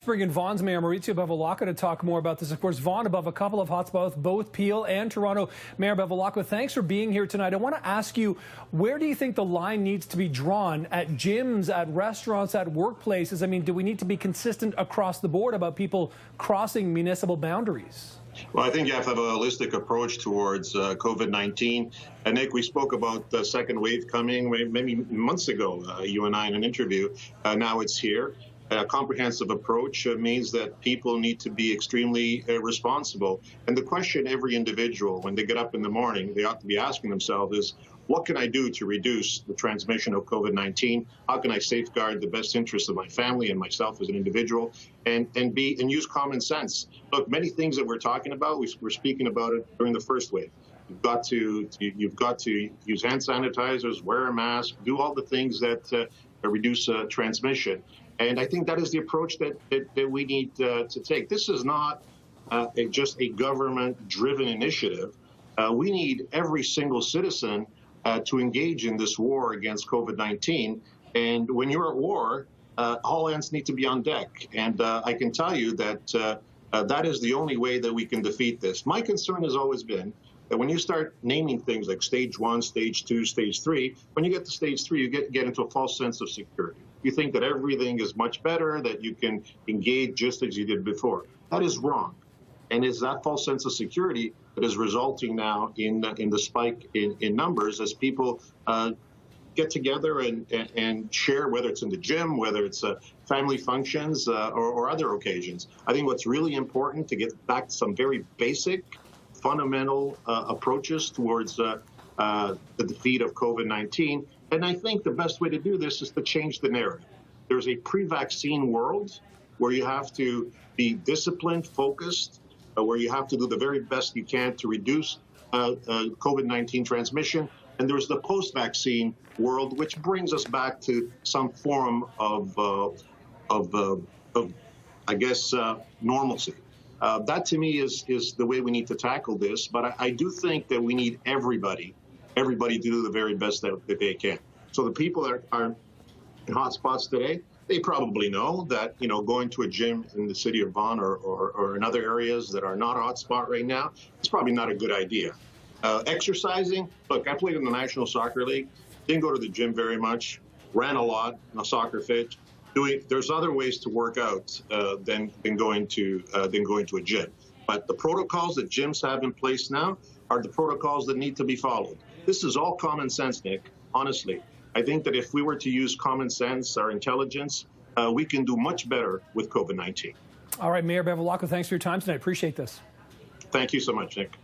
Bring in Vaughan's Mayor Maurizio Bevilacqua to talk more about this. Of course, Vaughan above a couple of hotspots, both Peel and Toronto. Mayor Bevilacqua, thanks for being here tonight. I want to ask you, where do you think the line needs to be drawn at gyms, at restaurants, at workplaces? I mean, do we need to be consistent across the board about people crossing municipal boundaries? Well, I think you have to have a holistic approach towards COVID-19. And Nick, we spoke about the second wave coming maybe months ago, you and I in an interview. Now it's here. A comprehensive approach means that people need to be extremely responsible. And the question every individual, when they get up in the morning, they ought to be asking themselves is, what can I do to reduce the transmission of COVID-19? How can I safeguard the best interests of my family and myself as an individual, and use common sense? Look, many things that we're talking about, we're speaking about it during the first wave. You've got to use hand sanitizers, wear a mask, do all the things that reduce transmission. And I think that is the approach that we need to take. This is not just a government-driven initiative. We need every single citizen to engage in this war against COVID-19. And when you're at war, all hands need to be on deck. And I can tell you that that is the only way that we can defeat this. My concern has always been that when you start naming things like stage 1, stage 2, stage 3, when you get to stage 3, you get into a false sense of security. You think that everything is much better, that you can engage just as you did before. That is wrong. And it's that false sense of security that is resulting now in the spike in numbers as people get together and share, whether it's in the gym, whether it's family functions or other occasions. I think what's really important to get back to some very basic, fundamental approaches towards the defeat of COVID-19. And I think the best way to do this is to change the narrative. There's a pre-vaccine world where you have to be disciplined, focused, where you have to do the very best you can to reduce COVID-19 transmission. And there's the post-vaccine world, which brings us back to some form of I guess, normalcy. That to me is the way we need to tackle this. But I do think that we need everybody to do the very best that they can. So the people that are in hotspots today, they probably know that, going to a gym in the city of Vaughan or in other areas that are not a hotspot right now, it's probably not a good idea. Exercising, look, I played in the National Soccer League, didn't go to the gym very much, ran a lot in a soccer pitch. There's other ways to work out than going to a gym. But the protocols that gyms have in place now are the protocols that need to be followed. This is all common sense, Nick, honestly. I think that if we were to use common sense, our intelligence, we can do much better with COVID-19. All right, Mayor Bevilacqua, thanks for your time tonight. Appreciate this. Thank you so much, Nick.